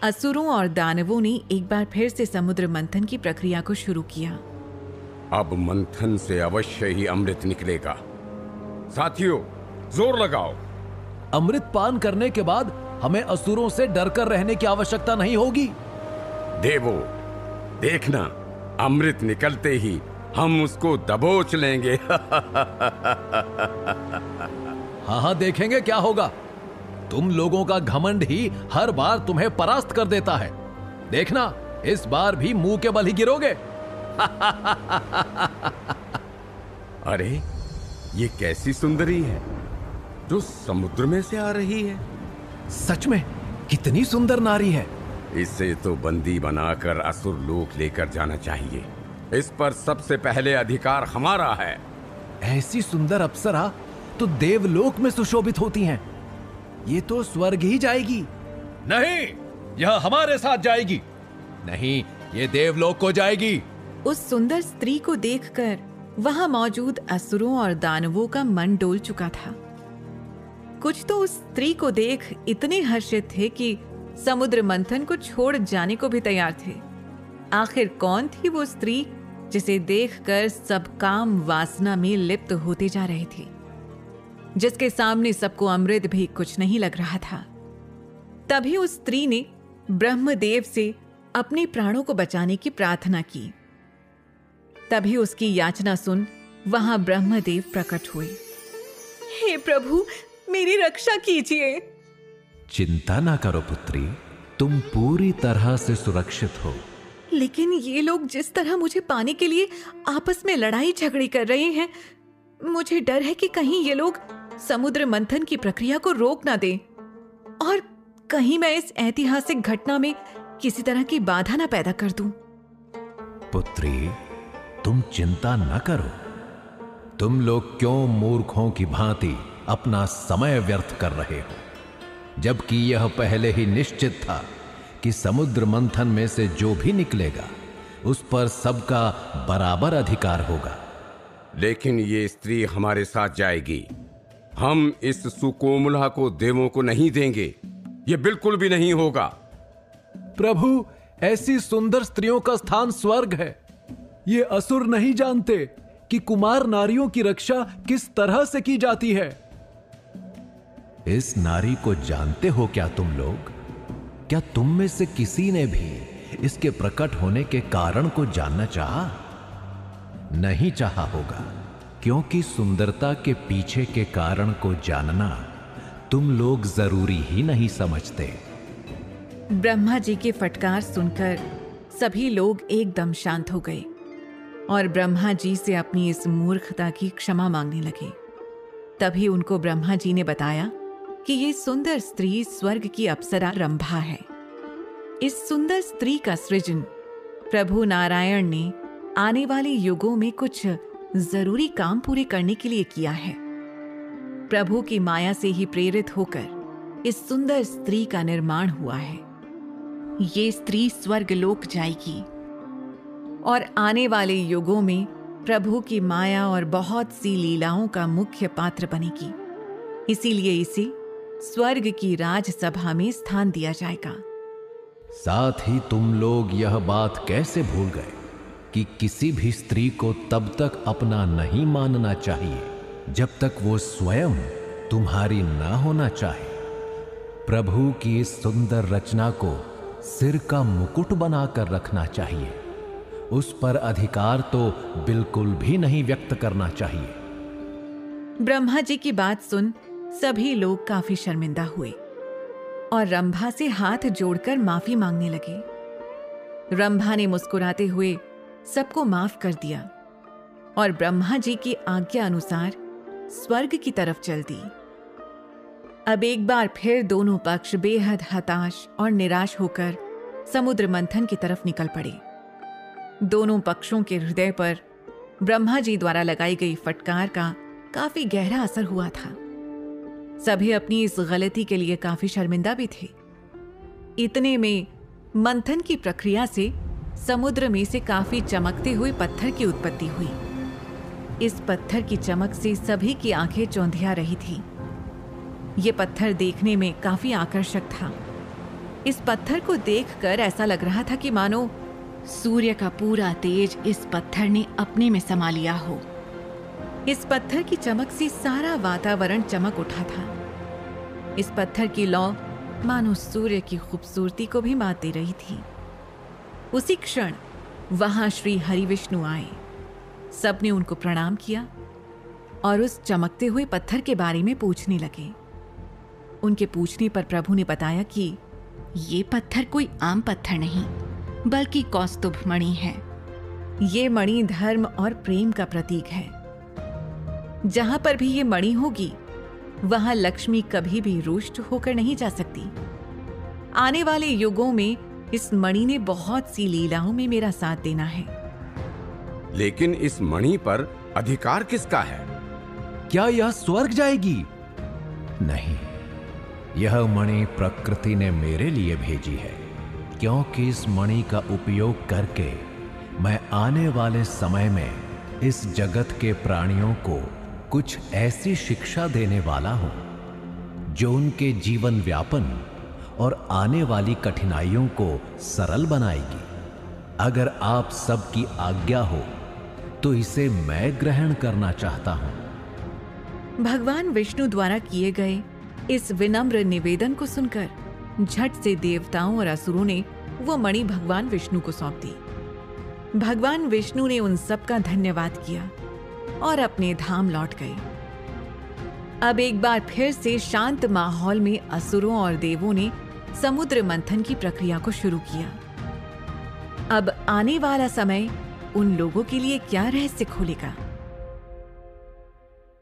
असुरों और दानवों ने एक बार फिर से समुद्र मंथन की प्रक्रिया को शुरू किया। अब मंथन से अवश्य ही अमृत निकलेगा। साथियों, जोर लगाओ। अमृत पान करने के बाद हमें असुरों से डरकर रहने की आवश्यकता नहीं होगी। देवो, देखना, अमृत निकलते ही हम उसको दबोच लेंगे। हाँ, देखेंगे क्या होगा। तुम लोगों का घमंड ही हर बार तुम्हें परास्त कर देता है। देखना, इस बार भी मुंह के बल ही गिरोगे। अरे, ये कैसी सुंदरी है जो समुद्र में से आ रही है। सच में कितनी सुंदर नारी है। इसे तो बंदी बनाकर असुर लोक लेकर जाना चाहिए। इस पर सबसे पहले अधिकार हमारा है। ऐसी सुंदर अप्सरा तो देवलोक में सुशोभित होती हैं। ये तो स्वर्ग ही जाएगी। नहीं, यह हमारे साथ जाएगी। नहीं, ये देवलोक को जाएगी। उस सुंदर स्त्री को देखकर वहां मौजूद असुरों और दानवों का मन डोल चुका था। कुछ तो उस स्त्री को देख इतने हर्षित थे कि समुद्र मंथन को छोड़ जाने को भी तैयार थे। आखिर कौन थी वो स्त्री जिसे देखकर सब काम वासना में लिप्त होते जा रहे थे, जिसके सामने सबको अमृत भी कुछ नहीं लग रहा था। तभी उस स्त्री ने ब्रह्मदेव से अपने प्राणों को बचाने की प्रार्थना की। तभी उसकी याचना सुन वहां ब्रह्मदेव प्रकट हुए। हे प्रभु, मेरी रक्षा कीजिए। चिंता ना करो पुत्री, तुम पूरी तरह से सुरक्षित हो। लेकिन ये लोग जिस तरह मुझे पाने के लिए आपस में लड़ाई झगड़ी कर रहे हैं, मुझे डर है कि कहीं ये लोग समुद्र मंथन की प्रक्रिया को रोक ना दें और कहीं मैं इस ऐतिहासिक घटना में किसी तरह की बाधा ना पैदा कर दूं। पुत्री, तुम चिंता न करो। तुम लोग क्यों मूर्खों की भांति अपना समय व्यर्थ कर रहे हो, जबकि यह पहले ही निश्चित था कि समुद्र मंथन में से जो भी निकलेगा उस पर सबका बराबर अधिकार होगा। लेकिन ये स्त्री हमारे साथ जाएगी। हम इस सुकोमला को देवों को नहीं देंगे। ये बिल्कुल भी नहीं होगा। प्रभु, ऐसी सुंदर स्त्रियों का स्थान स्वर्ग है। ये असुर नहीं जानते कि कुमार नारियों की रक्षा किस तरह से की जाती है। इस नारी को जानते हो क्या तुम लोग? क्या तुम में से किसी ने भी इसके प्रकट होने के कारण को जानना चाहा? नहीं चाहा होगा, क्योंकि सुंदरता के पीछे के कारण को जानना तुम लोग जरूरी ही नहीं समझते। ब्रह्मा जी के फटकार सुनकर सभी लोग एकदम शांत हो गए और ब्रह्मा जी से अपनी इस मूर्खता की क्षमा मांगने लगे। तभी उनको ब्रह्मा जी ने बताया कि ये सुंदर स्त्री स्वर्ग की अप्सरा रंभा है। इस सुंदर स्त्री का सृजन प्रभु नारायण ने आने वाले युगों में कुछ जरूरी काम पूरे करने के लिए किया है। प्रभु की माया से ही प्रेरित होकर इस सुंदर स्त्री का निर्माण हुआ है। ये स्त्री स्वर्ग लोक जाएगी और आने वाले युगों में प्रभु की माया और बहुत सी लीलाओं का मुख्य पात्र बनेगी। इसीलिए इसे स्वर्ग की राजसभा में स्थान दिया जाएगा। साथ ही तुम लोग यह बात कैसे भूल गए कि किसी भी स्त्री को तब तक अपना नहीं मानना चाहिए जब तक वो स्वयं तुम्हारी ना होना चाहे। प्रभु की इस सुंदर रचना को सिर का मुकुट बनाकर रखना चाहिए। उस पर अधिकार तो बिल्कुल भी नहीं व्यक्त करना चाहिए। ब्रह्मा जी की बात सुन सभी लोग काफी शर्मिंदा हुए और रंभा से हाथ जोड़कर माफी मांगने लगे। रंभा ने मुस्कुराते हुए सबको माफ कर दिया और ब्रह्मा जी की आज्ञा अनुसार स्वर्ग की तरफ चल दी। अब एक बार फिर दोनों पक्ष बेहद हताश और निराश होकर समुद्र मंथन की तरफ निकल पड़े। दोनों पक्षों के हृदय पर ब्रह्मा जी द्वारा लगाई गई फटकार का काफी गहरा असर हुआ था। सभी अपनी इस गलती के लिए काफी शर्मिंदा भी थे। इतने में मंथन की प्रक्रिया से समुद्र में से काफी चमकते हुए पत्थर की उत्पत्ति हुई। इस पत्थर की चमक से सभी की आंखें चौंधिया रही थी। ये पत्थर देखने में काफी आकर्षक था। इस पत्थर को देखकर ऐसा लग रहा था कि मानो सूर्य का पूरा तेज इस पत्थर ने अपने में समा लिया हो। इस पत्थर की चमक से सारा वातावरण चमक उठा था। इस पत्थर की लौ मानो सूर्य की खूबसूरती को भी मात दे रही थी। उसी क्षण वहां श्री हरिविष्णु आए। सबने उनको प्रणाम किया और उस चमकते हुए पत्थर के बारे में पूछने लगे। उनके पूछने पर प्रभु ने बताया कि ये पत्थर कोई आम पत्थर नहीं, बल्कि कौस्तुभ मणि है। ये मणि धर्म और प्रेम का प्रतीक है। जहां पर भी ये मणि होगी, वहां लक्ष्मी कभी भी रुष्ट होकर नहीं जा सकती। आने वाले युगों में इस मणि ने बहुत सी लीलाओं में मेरा साथ देना है। लेकिन इस मणि पर अधिकार किसका है? क्या यह स्वर्ग जाएगी? नहीं, यह मणि प्रकृति ने मेरे लिए भेजी है, क्योंकि इस मणि का उपयोग करके मैं आने वाले समय में इस जगत के प्राणियों को कुछ ऐसी शिक्षा देने वाला हूं जो उनके जीवन व्यापन और आने वाली कठिनाइयों को सरल बनाएगी। अगर आप सबकी आज्ञा हो तो इसे मैं ग्रहण करना चाहता हूं। भगवान विष्णु द्वारा किए गए इस विनम्र निवेदन को सुनकर झट से देवताओं और असुरों ने वो मणि भगवान विष्णु को सौंप दी। भगवान विष्णु ने उन सब का धन्यवाद किया और अपने धाम लौट गए। अब एक बार फिर से शांत माहौल में असुरों और देवों ने समुद्र मंथन की प्रक्रिया को शुरू किया। अब आने वाला समय उन लोगों के लिए क्या रहस्य खोलेगा?